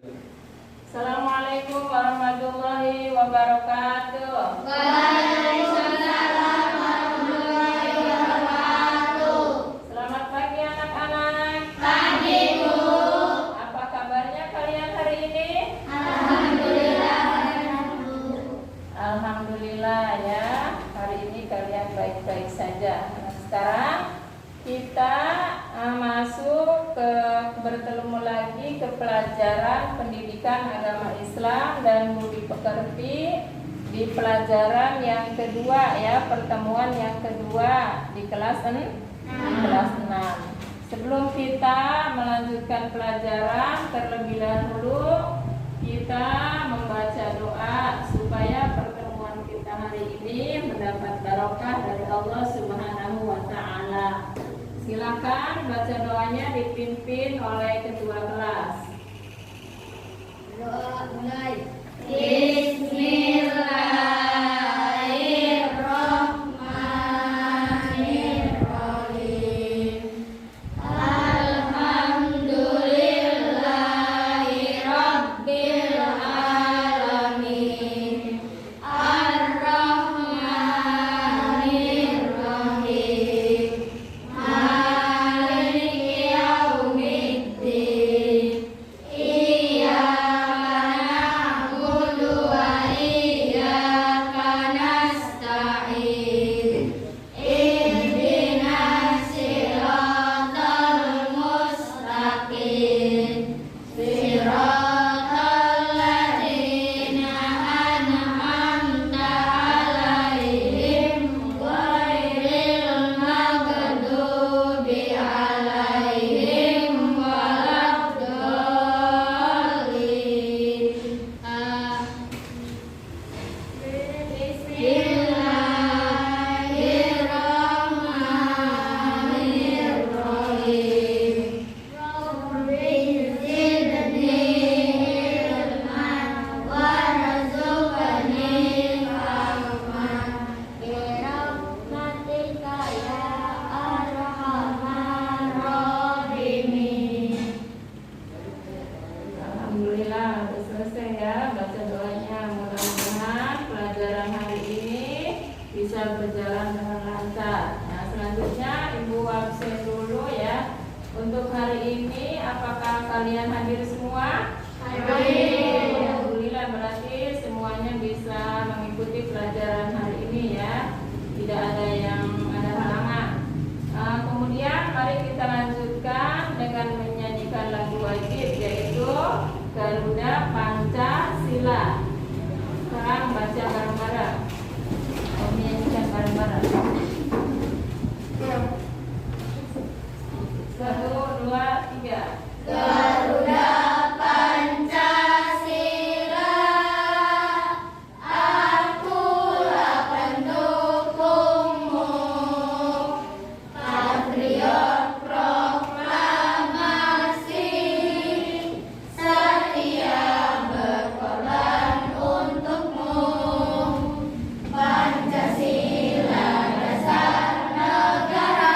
Assalamualaikum warahmatullahi wabarakatuh. Waalaikumsalam warahmatullahi wabarakatuh. Selamat pagi anak-anak. Pagi, Bu. Apa kabarnya kalian hari ini? Alhamdulillah. Alhamdulillah ya. Hari ini kalian baik-baik saja. Nah, sekarang kita masuk ke bertemu lagi ke pelajaran pendidikan agama Islam dan budi pekerti di pelajaran yang kedua ya, pertemuan yang kedua di kelas 6. Sebelum kita melanjutkan pelajaran, terlebih dahulu kita membaca doa supaya pertemuan kita hari ini mendapat barokah dari Allah Subhanahu wa taala. Silakan baca doanya dipimpin oleh ketua kelas. Doa mulai. Bismillahirrahmanirrahim. Alhamdulillahirabbil alamin. Ar-Rahmanirrahim. Maliki yaumiddin. Iyyaka na'budu wa iyyaka nasta'in. Ihdinas siratal mustaqim. Siratal ladzina an'amta 'alaihim ghairil maghdubi 'alaihim waladdallin. Bismillahirrahmanirrahim. Rabbi zidni ilman warzuqni fahman birahmatika ya arhamar rahimin. Alhamdulillah sudah selesai ya baca doanya. Mudah-mudahan pelajaran hari ini bisa berjalan dengan lancar. Nah, selanjutnya Ibu absen dulu ya. Untuk hari ini apakah kalian hadir semua? Hadir. Alhamdulillah, berarti semuanya bisa mengikuti pelajaran hari ini ya. Tidak ada yang ada halangan. Kemudian mari kita lanjutkan dengan menyanyikan lagu wajib, yaitu Garuda Pancasila. Sekarang baca bareng-bareng. Menyanyikan bareng-bareng. 1, 2, 3. Garuda Pancasila, akulah pendukungmu. Patriot proklamasi, setia berkorban untukmu. Pancasila dasar negara,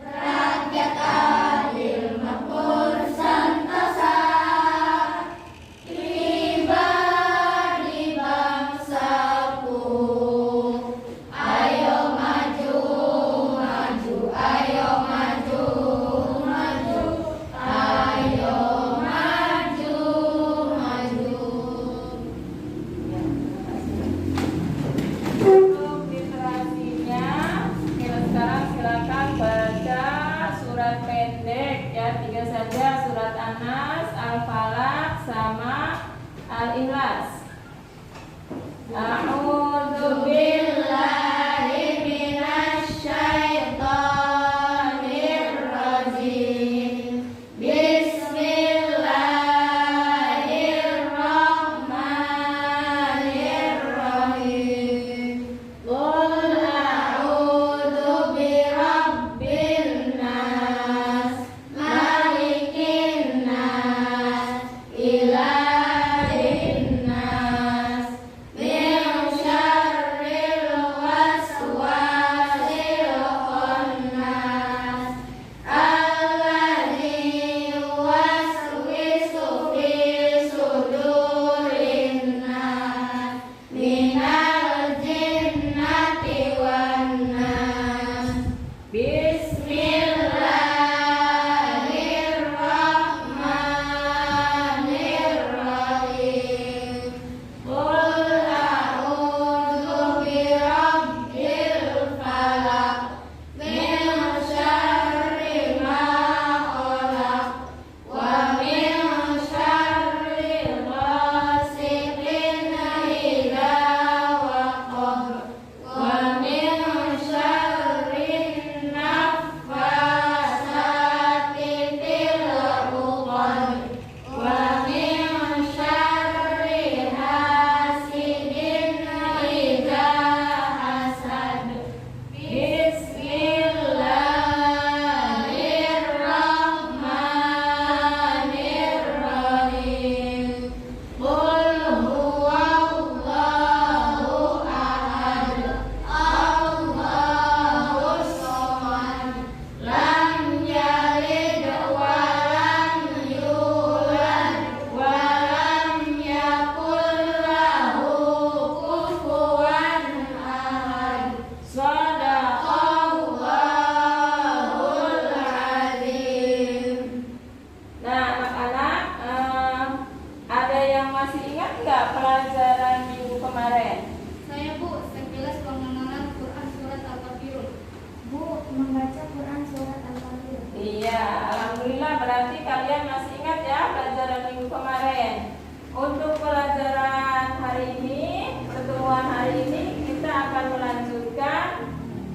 rakyat adil makmur sentosa, pribadi bangsaku. Ayo maju, maju, ayo maju, maju, ayo maju, maju. Untuk literasinya, sekarang silakan baca surat pendek ya, 3 saja, surat An-Nas, Al-Falaq sama Al-Ikhlas. A'udzu Billahi minasyaitonir rajim. Bismillahirrahmanirrahim. Qul a'udzu birabbin nas, malikin nas, ilahin nas, min membaca Quran surat Al-Fatihah. Iya, alhamdulillah berarti kalian masih ingat ya pelajaran minggu kemarin. Untuk pelajaran hari ini, pertemuan hari ini kita akan melanjutkan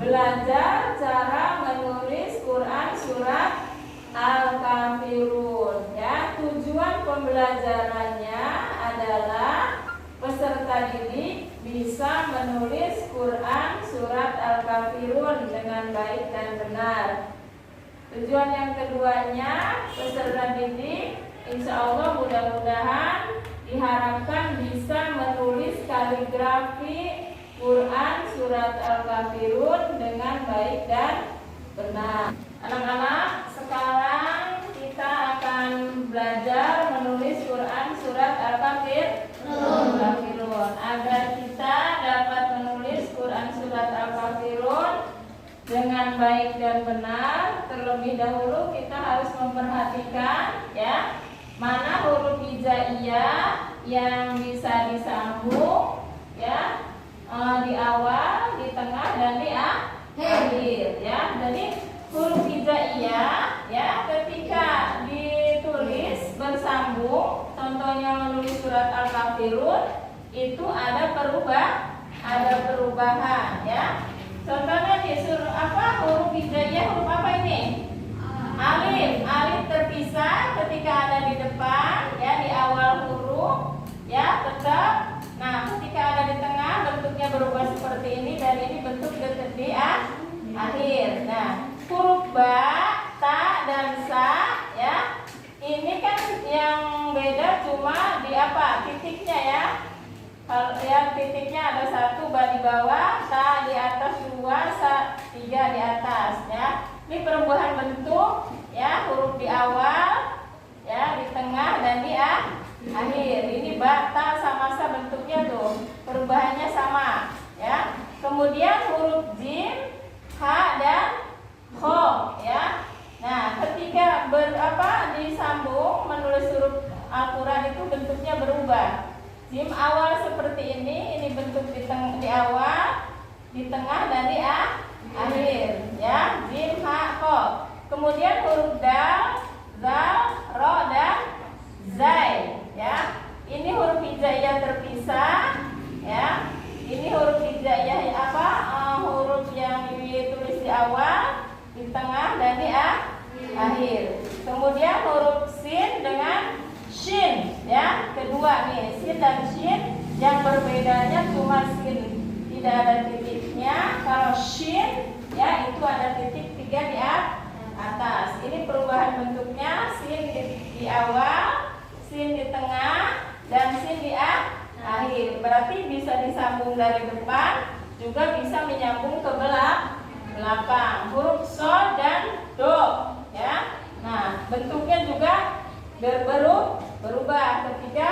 belajar cara menulis Quran surat Al-Kafirun. Ya, tujuan pembelajarannya adalah peserta didik bisa menulis Quran surat Al-Kafirun dengan baik dan benar. Tujuan yang keduanya, peserta didik insya Allah mudah-mudahan diharapkan bisa menulis kaligrafi Quran surat Al-Kafirun dengan baik dan benar. Anak-anak, sekarang kita akan belajar menulis Quran surat Al-Kafirun. Agar kita dapat menulis Quran surat Al-Kafirun dengan baik dan benar, terlebih dahulu kita harus memperhatikan ya, mana huruf hijaiyah yang bisa disambung ya, di awal, di tengah dan di akhir ya. Jadi huruf hijaiyah ya ketika ditulis bersambung, contohnya menulis surat Al-Kafirun itu ada perubahan ya. Contohnya disuruh apa, huruf hijaiyah huruf apa ini? Alif. Alif terpisah ketika ada di depan ya, di awal huruf ya tetap. Nah, ketika ada di tengah bentuknya berubah seperti ini, dan ini bentuk di akhir. Nah, huruf ba, ta dan sa ya. Ini kan yang beda cuma di apa? Titiknya ya. Kalau yang titiknya ada 1, ba di bawah, ta di atas, 2, sa 3 di atas ya. Ini perubahan bentuk ya, huruf di awal ya, di tengah dan di akhir. Ini ba, ta sama sa bentuknya tuh perubahannya sama ya. Kemudian huruf jim, ha dan kho ya. Nah, ketika disambung menulis huruf Al-Quran itu bentuknya berubah. Jim awal seperti ini bentuk di awal, di tengah dan di akhir ya. Jim, ha, kho. Kemudian huruf dal, zal, ro dan zai ya. Ini huruf hijaiyah terpisah ya. Ini huruf hijaiyah huruf yang ditulis di awal, di tengah dan di akhir. Kemudian huruf sin dengan shin ya, kedua nih, sin dan shin yang berbedanya cuma sin tidak ada titiknya. Kalau shin ya itu ada titik 3 di atas. Ini perubahan bentuknya, sin di awal, sin di tengah dan sin di akhir. Berarti bisa disambung dari depan, juga bisa menyambung ke belakang. Huruf so dan do ya. Nah, bentuknya juga berubah ketika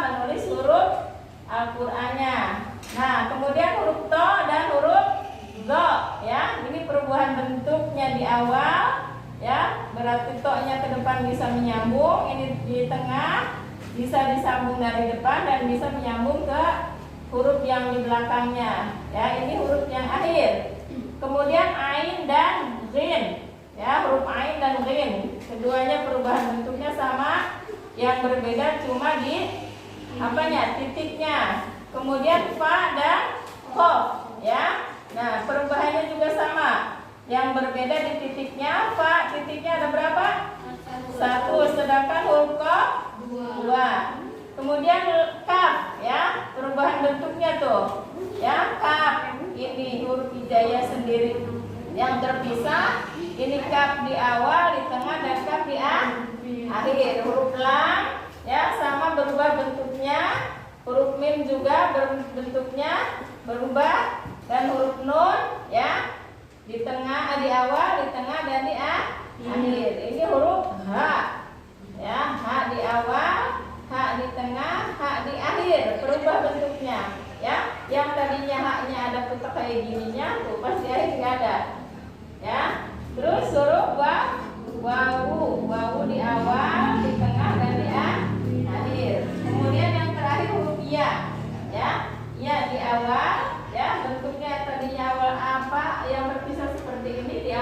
menulis huruf Al-Qur'annya. Nah, kemudian huruf to dan huruf zo ya. Ini perubahan bentuknya di awal ya, berarti to-nya ke depan bisa menyambung, ini di tengah bisa disambung dari depan dan bisa menyambung ke huruf yang di belakangnya ya. Ini huruf yang akhir. Kemudian ain dan ghin ya, huruf ain dan ghin keduanya perubahan bentuknya sama, yang berbeda cuma di titiknya. Kemudian fa dan qaf ya. Nah, perubahannya juga sama, yang berbeda di titiknya. Fa titiknya ada berapa? 1, sedangkan huruf qaf 2. Kemudian kaf ya, perubahan bentuknya tuh ya. Kaf ini huruf hijaiyah sendiri yang terpisah. Ini kaf di awal, di tengah dan kaf di akhir. Huruf lam ya sama berubah bentuknya. Huruf mim juga bentuknya berubah, dan huruf nun ya di tengah, di awal, di tengah dan di akhir. Ini huruf ha ya, ha di awal, ha di tengah, ha di akhir. Berubah bentuknya ya. Yang tadinya haknya ada putar kayak gininya tuh pas di akhir nggak ada ya. Terus huruf wawu di awal, di tengah dan di akhir. Kemudian yang terakhir huruf ya ya. Ya di awal ya, bentuknya tadinya awal yang berpisah seperti ini, di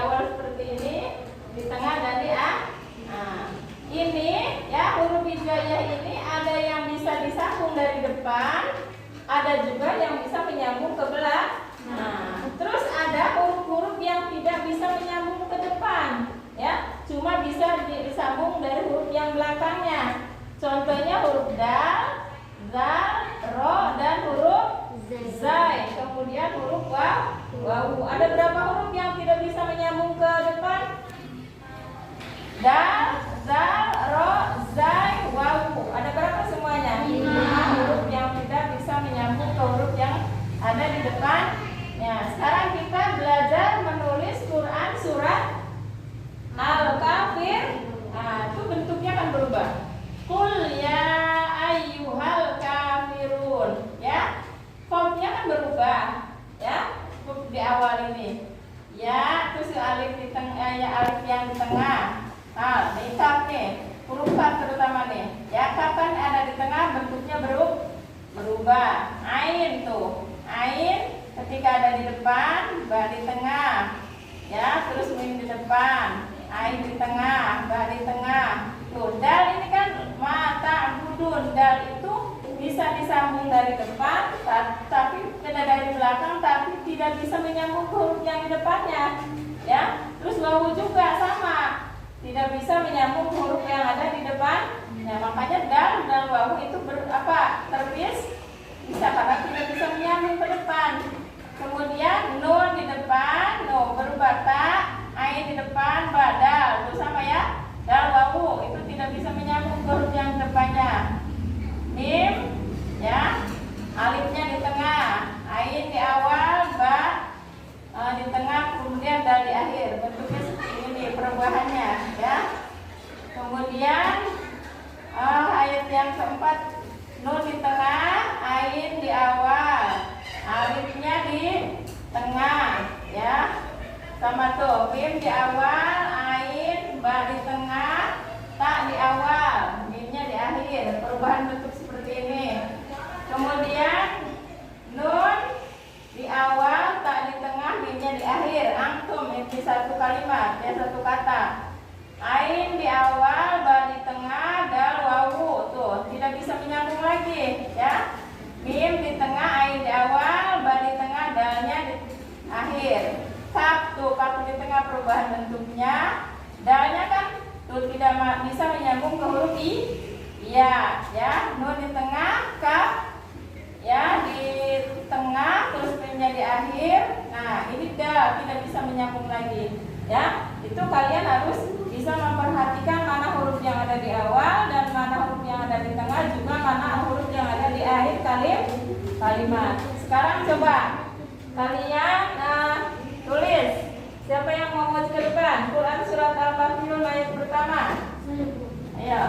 ada juga yang bisa menyambung ke belakang. Nah, terus ada huruf-huruf yang tidak bisa menyambung ke depan, ya, cuma bisa disambung dari huruf yang belakangnya. Contohnya huruf dal, zal, ro, dan huruf zai. Kemudian huruf wawu. Ada berapa huruf yang tidak bisa menyambung ke depan? Dal, zal, ro, zai, wawu. Ada berapa semuanya? 5 huruf yang tidak bisa menyambung ke huruf yang ada di depan. Ya, sekarang kita belajar menulis Quran surat Al-Kafir. Nah, itu bentuknya akan berubah. Qul ya ayyuhal kafirun, ya. Fontnya kan berubah, ya. Di awal ini. Ya, terus alif di tengah, ya alif yang di tengah. Nah, di kaf nih, huruf kaf terutama nih. Ya, kaf kan ada di tengah, bentuknya berubah. Ain tuh. Ain ketika ada di depan, ba di tengah. Ya, terus mim di depan. Ain di tengah, ba di tengah. Tuh, dal ini kan mata budun. Dal itu bisa disambung dari depan, tapi dari belakang, tapi tidak bisa menyambung ke huruf yang di depannya. Ya, terus wawu juga sama, tidak bisa menyambung ke huruf yang ada di depan. Ya, makanya dal dan wawu itu terpis bisa karena tidak bisa menyambung ke depan. Kemudian nun di depan, no berubah ta, ain di depan, badal, itu sama ya. Dal wawu itu tidak bisa menyambung ke huruf yang depannya. Mim, ya, alifnya di tengah, ain di awal, ba di tengah, kemudian dal di akhir. Bentuknya seperti ini perubahannya, ya. Kemudian ayat yang keempat, nun di tengah, ain di awal, alifnya di tengah, ya. Sama tuh, mim di awal, ain, ba di tengah, ta di awal, mimnya di akhir. Perubahan bentuk seperti ini. Kemudian nun di awal, ta di tengah, mimnya di akhir. Antum ini satu kalimat, ya, satu kata. Ain di awal, ba di tengah, dal wawu. Tuh, tidak bisa menyambung lagi, ya. Mim di tengah, ain di awal, ba di tengah, dalnya di akhir. Kaf tuh, kaf di tengah perubahan bentuknya. Dalnya kan tuh tidak bisa menyambung ke huruf iya, ya. Nun di tengah, kaf ya di tengah, terus mimnya di akhir. Nah, ini dal tidak bisa menyambung lagi, ya. Itu kalian harus bisa memperhatikan mana huruf yang ada di awal dan mana huruf yang ada di tengah, juga mana huruf yang ada di akhir kalimat. Sekarang coba kalian tulis. Siapa yang mau maju ke depan? Quran surat Al-Kafirun ayat pertama. Ayo.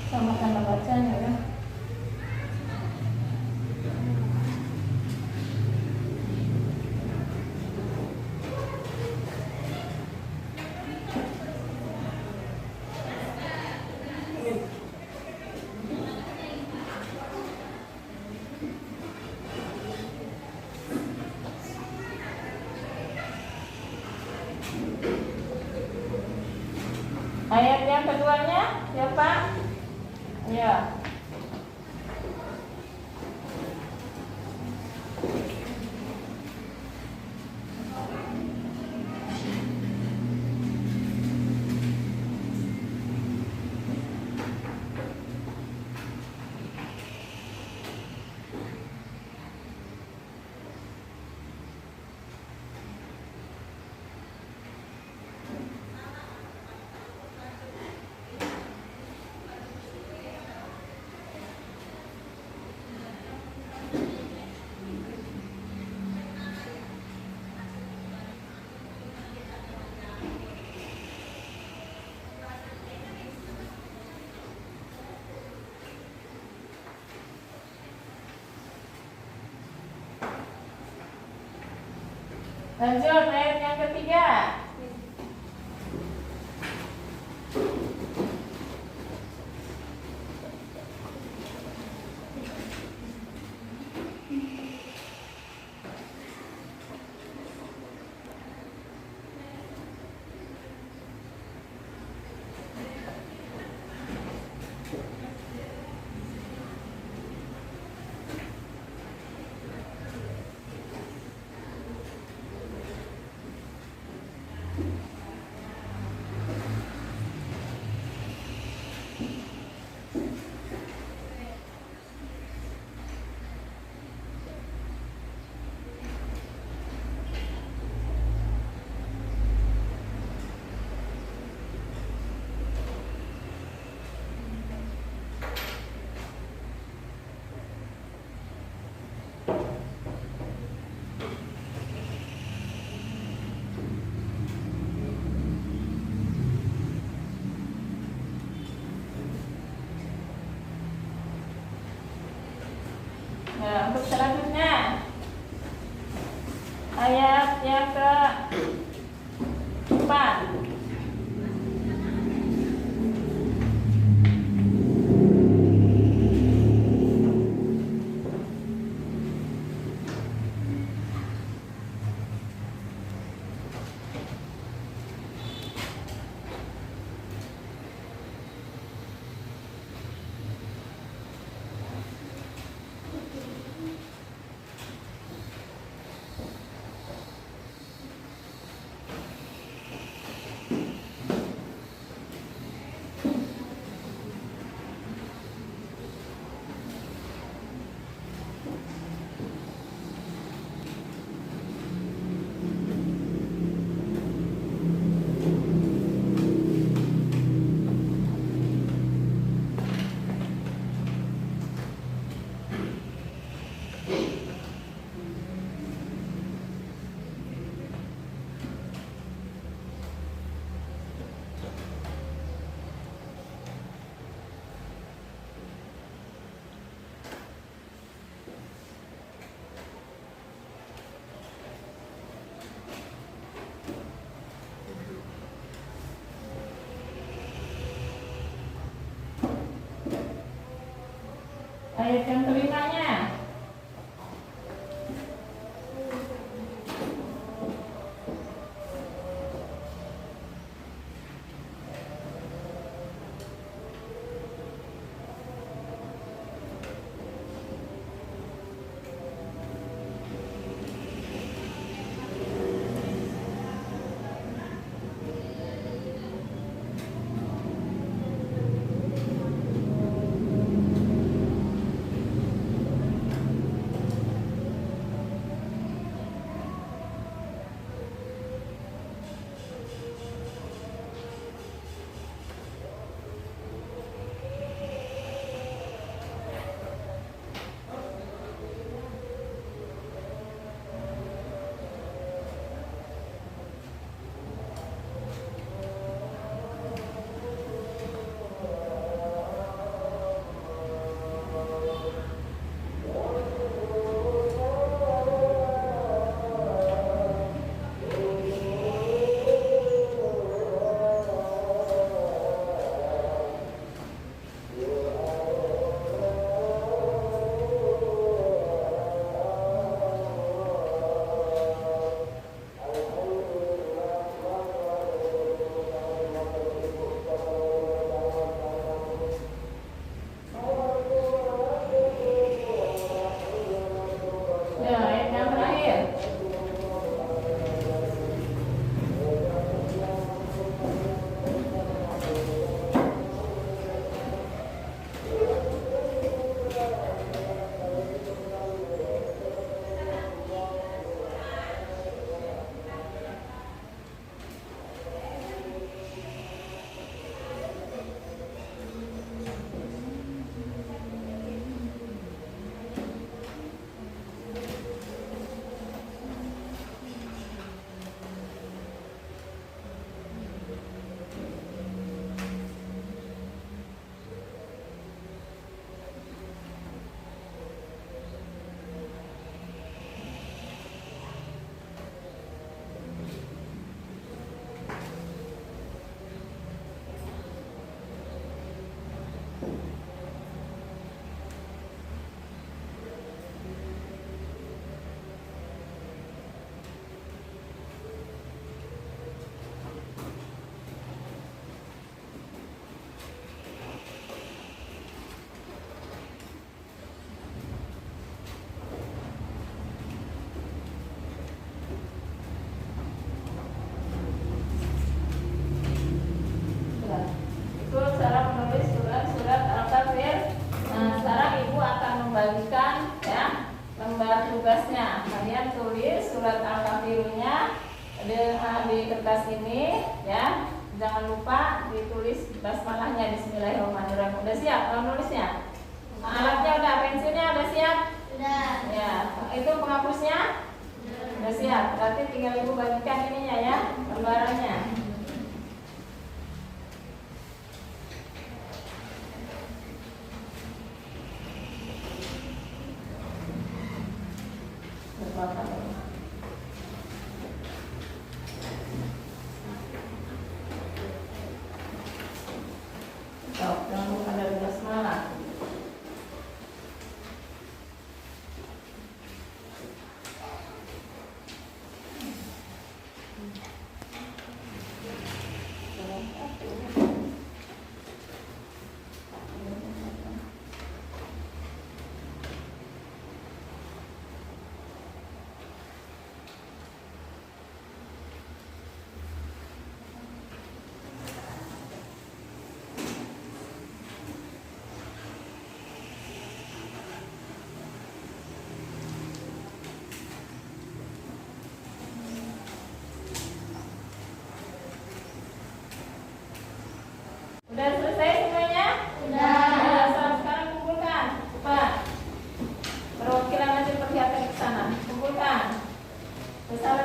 Sama-sama bacanya ya. Ayat yang keduanya siapa? Ya. Lanjut ayat yang ketiga. selanjutnya ayat yang ke-4. Ayat yang kelimanya. Ya, ayat yang terakhir. Itu cara menulis surat Al-Kafir. Nah, sekarang ibu akan membagikan ya lembar tugasnya. Kalian tulis surat Al-Kafirnya di kertas ini ya. Jangan lupa ditulis basmalahnya, Bismillahirrahmanirrahim. Udah siap kalau nulisnya? Alatnya udah, pensilnya udah siap? Sudah. Ya, itu penghapusnya? Udah siap. Berarti tinggal ibu bagikan ininya ya, lembarannya.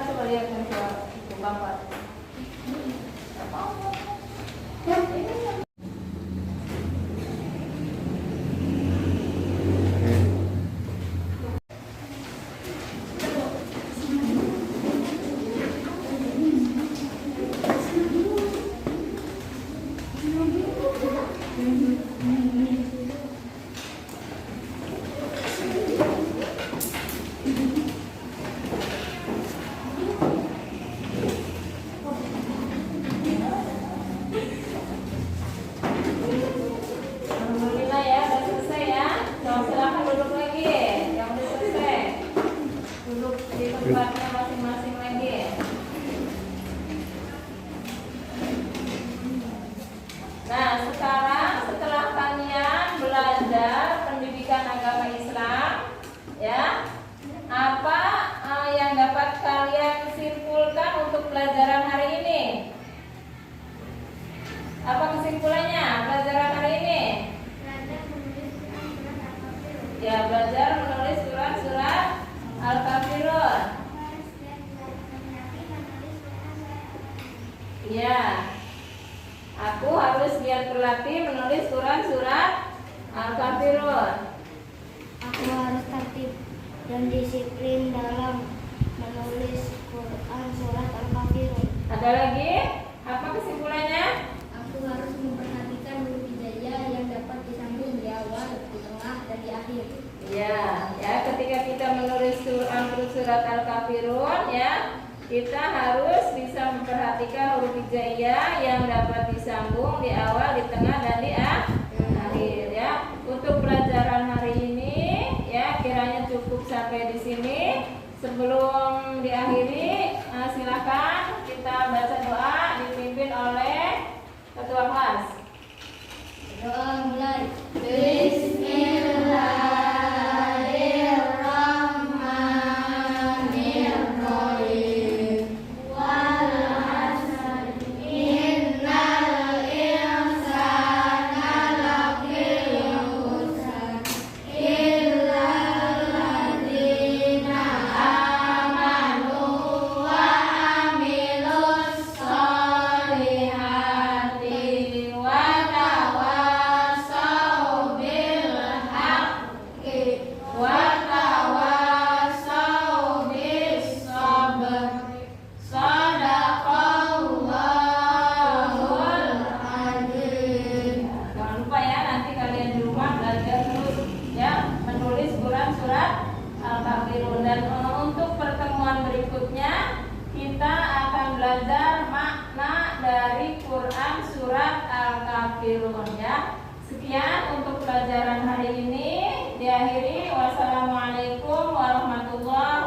coba lihat yang suara itu Bapak. Alhamdulillah ya, udah selesai ya. Nah, silakan duduk lagi. Yang udah selesai, duduk di tempatnya masing-masing lagi. Nah, sekarang setelah kalian belajar pendidikan agama Islam, ya, apa yang dapat kalian simpulkan untuk pelajaran hari ini? Apa kesimpulannya pelajaran hari ini? Ya, belajar menulis surat-surat Al-Kafirun. Ya, aku harus giat berlatih menulis surat-surat Al-Kafirun. Aku harus tertib dan disiplin dalam menulis Quran surat Al-Kafirun. Ada lagi? Apa kesimpulannya? Aku harus memperhatikan huruf hijaiyah yang dapat disambung di awal, di tengah, dan di akhir. Ya, ya, ketika kita menulis surat Al-Kafirun, ya, kita harus bisa memperhatikan huruf hijaiyah yang dapat disambung di awal, di tengah, dan di akhir, ya. Untuk pelajaran hari ini, ya, kiranya cukup sampai di sini. Sebelum diakhiri, silakan kita baca doa dipimpin oleh ketua kelas. Doa mulai. Bismillahirrahmanirrahim. Wal 'asr innal insana lafi khusr illa alladzina amanu wa amilus sholihati wa tawassaw bil haqqi wa tawassaw bis sabr. Shadaqallahul adzim. Jangan lupa ya, nanti kalian di rumah belajar terus ya menulis surat-surat Al-Kafirun. Dan untuk pertemuan berikutnya kita akan belajar makna dari Quran surat Al-Kafirun ya. Sekian untuk pelajaran hari ini. Diakhiri, wassalamualaikum warahmatullahi